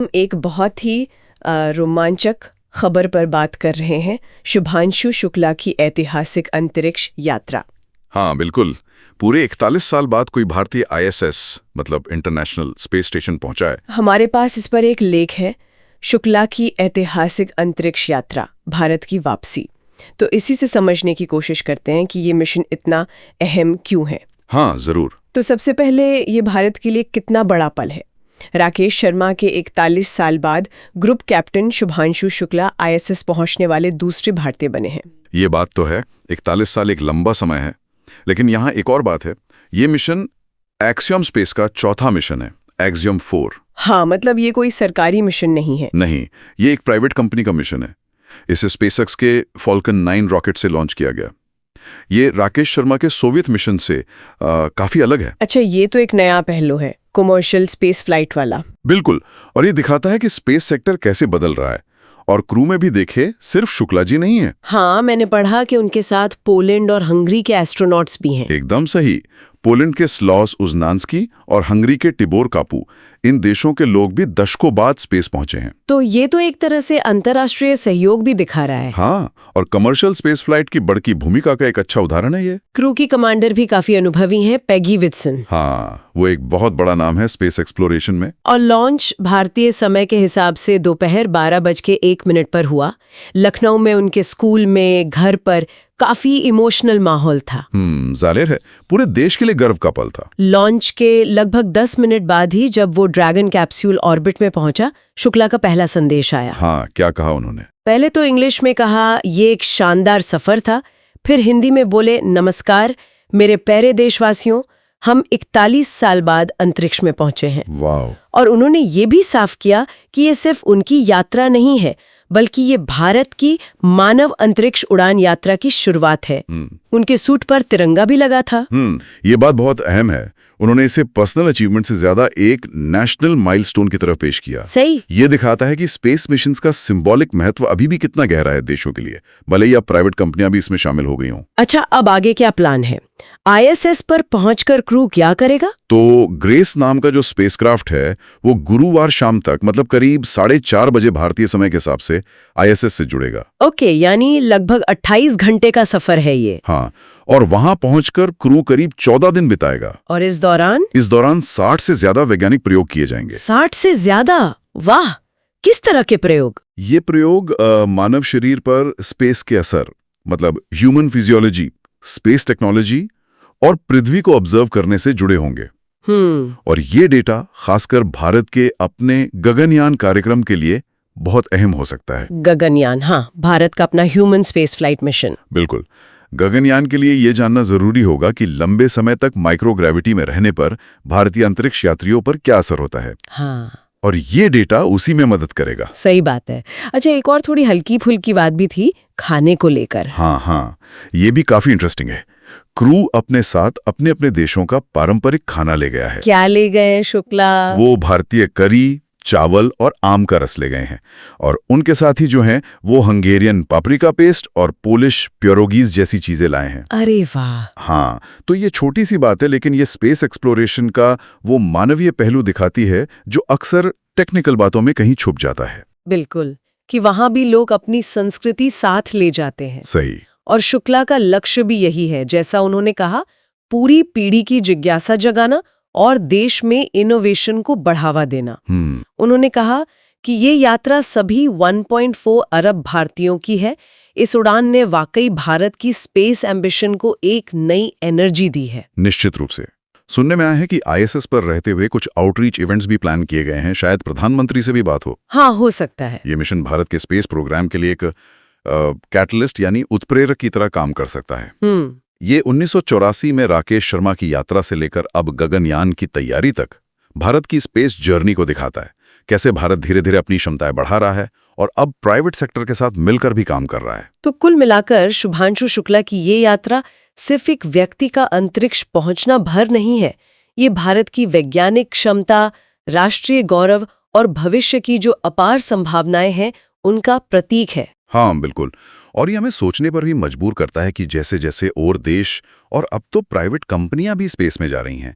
हम एक बहुत ही रोमांचक खबर पर बात कर रहे हैं, शुभांशु शुक्ला की ऐतिहासिक अंतरिक्ष यात्रा। हाँ बिल्कुल। पूरे 41 साल बाद कोई भारतीय आईएसएस मतलब इंटरनेशनल स्पेस स्टेशन पहुंचा है। हमारे पास इस पर एक लेख है, शुक्ला की ऐतिहासिक अंतरिक्ष यात्रा, भारत की वापसी। तो इसी से समझने की कोशिश करते हैं कि ये मिशन इतना अहम क्यों है। हाँ जरूर। तो सबसे पहले ये भारत के लिए कितना बड़ा पल है। राकेश शर्मा के 41 साल बाद group captain Shubhanshu Shukla ISS पहुंचने वाले दूसरे भारतीय बने हैं। ये बात तो है, 41 साल एक लंबा समय है। लेकिन यहाँ एक और बात है, ये मिशन एक्सियम स्पेस का चौथा मिशन है, एक्सियम 4। हाँ, मतलब ये कोई सरकारी मिशन नहीं है। नहीं, ये एक प्राइवेट कंपनी का मिशन है। इसे स्पेसएक्स के फॉल्कन 9 रॉकेट से लॉन्च किया गया। ये राकेश शर्मा के सोवियत मिशन से काफी अलग है। अच्छा, ये तो एक नया पहलू है, कमर्शियल स्पेस फ्लाइट वाला। बिल्कुल, और ये दिखाता है कि स्पेस सेक्टर कैसे बदल रहा है। और क्रू में भी देखे, सिर्फ शुक्ला जी नहीं है। हाँ, मैंने पढ़ा कि उनके साथ पोलैंड और हंगरी के एस्ट्रोनॉट्स भी हैं। एकदम सही। पोलैंड के स्लॉस उज़नान्स्की और हंगरी के टिबोर कापू, इन देशों के लोग भी दशकों बाद स्पेस पहुंचे हैं। तो ये तो एक तरह से अंतर्राष्ट्रीय सहयोग भी दिखा रहा है। हाँ, और कमर्शियल स्पेस फ्लाइट की बढ़ती भूमिका का एक अच्छा उदाहरण है ये। क्रू की कमांडर भी काफी अनुभवी हैं, पेगी विल्सन। हाँ, वो एक बहुत बड़ा नाम है स्पेस एक्सप्लोरेशन में। और लॉन्च भारतीय समय के हिसाब से दोपहर 12:01 पर हुआ। लखनऊ में उनके स्कूल में, घर पर काफी इमोशनल माहौल था। जाहिर है, पूरे देश के लिए गर्व का पल था। लॉन्च के लगभग 10 मिनट बाद ही जब वो ड्रैगन कैप्सूल ऑर्बिट में पहुंचा, शुक्ला का पहला संदेश आया। हाँ, क्या कहा उन्होंने? पहले तो इंग्लिश में कहा, ये एक शानदार सफर था। फिर हिंदी में बोले, नमस्कार मेरे प्यारे देशवासियों, हम 41 साल बाद अंतरिक्ष में पहुंचे हैं। वाह। और उन्होंने ये भी साफ किया कि ये सिर्फ उनकी यात्रा नहीं है, बल्कि ये भारत की मानव अंतरिक्ष उड़ान यात्रा की शुरुआत है। उनके सूट पर तिरंगा भी लगा था। ये बात बहुत अहम है। उन्होंने इसे पर्सनल अचीवमेंट से ज्यादा एक नेशनल माइलस्टोन की तरफ पेश किया। सही। ये दिखाता है कि स्पेस मिशंस का सिंबॉलिक महत्व अभी भी कितना गहरा है देशों के लिए, भले ही अब प्राइवेट कंपनियां भी इसमें शामिल हो गई हों। अच्छा, अब आगे क्या प्लान है? आईएसएस पर पहुंचकर क्रू क्या करेगा? तो ग्रेस नाम का जो स्पेसक्राफ्ट है, वो गुरुवार शाम तक, मतलब करीब 4:30 बजे भारतीय समय के हिसाब से आईएसएस से जुड़ेगा। ओके, यानी लगभग 28 घंटे का सफर है ये। हाँ, और वहां पहुंचकर क्रू करीब 14 दिन बिताएगा। और इस दौरान 60 से ज्यादा वैज्ञानिक प्रयोग किए जाएंगे। 60 से ज्यादा? वाह, किस तरह के प्रयोग? ये प्रयोग मानव शरीर पर स्पेस के असर, मतलब ह्यूमन फिजियोलॉजी, स्पेस टेक्नोलॉजी और पृथ्वी को ऑब्जर्व करने से जुड़े होंगे। और ये डेटा खासकर भारत के अपने गगनयान कार्यक्रम के लिए बहुत अहम हो सकता है। गगनयान, हाँ, भारत का अपना ह्यूमन स्पेस फ्लाइट मिशन। बिल्कुल। गगनयान के लिए ये जानना जरूरी होगा कि लंबे समय तक माइक्रोग्रेविटी में रहने पर भारतीय अंतरिक्ष यात्रियों पर क्या असर होता है। हाँ, और ये डेटा उसी में मदद करेगा। सही बात है। अच्छा, एक और थोड़ी हल्की फुल्की बात भी थी, खाने को लेकर। हाँ, ये भी काफी इंटरेस्टिंग है। क्रू अपने साथ अपने अपने देशों का पारंपरिक खाना ले गया है। क्या ले गए हैं शुक्ला? वो भारतीय करी, चावल और आम का रस ले गए हैं। और उनके साथ ही जो हैं वो हंगेरियन पापरिका पेस्ट और पोलिश प्योरोगीज जैसी चीजें लाए हैं। अरे वाह। हाँ, तो ये छोटी सी बात है, लेकिन ये स्पेस एक्सप्लोरेशन का वो मानवीय पहलू दिखाती है जो अक्सर टेक्निकल बातों में कहीं छुप जाता है। बिल्कुल, कि वहां भी लोग अपनी संस्कृति साथ ले जाते हैं। सही। और शुक्ला का लक्ष्य भी यही है, जैसा उन्होंने कहा, पूरी पीढ़ी की जिज्ञासा जगाना और देश में इनोवेशन को बढ़ावा देना। उन्होंने कहा कि ये यात्रा सभी 1.4 अरब भारतीयों की है। इस उड़ान ने वाकई भारत की स्पेस एम्बिशन को एक नई एनर्जी दी है। निश्चित रूप से। सुनने में आया है कि आईएसएस पर रहते हुए कुछ आउटरीच इवेंट्स भी प्लान किए गए हैं। शायद प्रधानमंत्री से भी बात हो। हाँ, हो सकता है। ये मिशन भारत के स्पेस प्रोग्राम के लिए एक कैटलिस्ट यानी उत्प्रेरक की तरह काम कर सकता है। ये 1984 में राकेश शर्मा की यात्रा से लेकर अब गगनयान की तैयारी तक भारत की स्पेस जर्नी को दिखाता है। कैसे भारत धीरे धीरे अपनी क्षमताएं बढ़ा रहा है और अब प्राइवेट सेक्टर के साथ मिलकर भी काम कर रहा है। तो कुल मिलाकर शुभांशु शुक्ला की ये यात्रा सिर्फ एक व्यक्ति का अंतरिक्ष पहुंचना भर नहीं है। ये भारत की वैज्ञानिक क्षमता, राष्ट्रीय गौरव और भविष्य की जो अपार संभावनाएं हैं, उनका प्रतीक है। हाँ बिल्कुल। और ये हमें सोचने पर भी मजबूर करता है कि जैसे जैसे और देश और अब तो प्राइवेट कंपनियां भी स्पेस में जा रही हैं,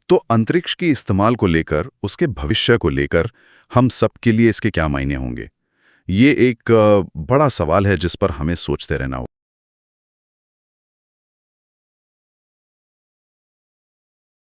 तो अंतरिक्ष की इस्तेमाल को लेकर, उसके भविष्य को लेकर हम सब के लिए इसके क्या मायने होंगे? ये एक बड़ा सवाल है जिस पर हमें सोचते रहना होगा।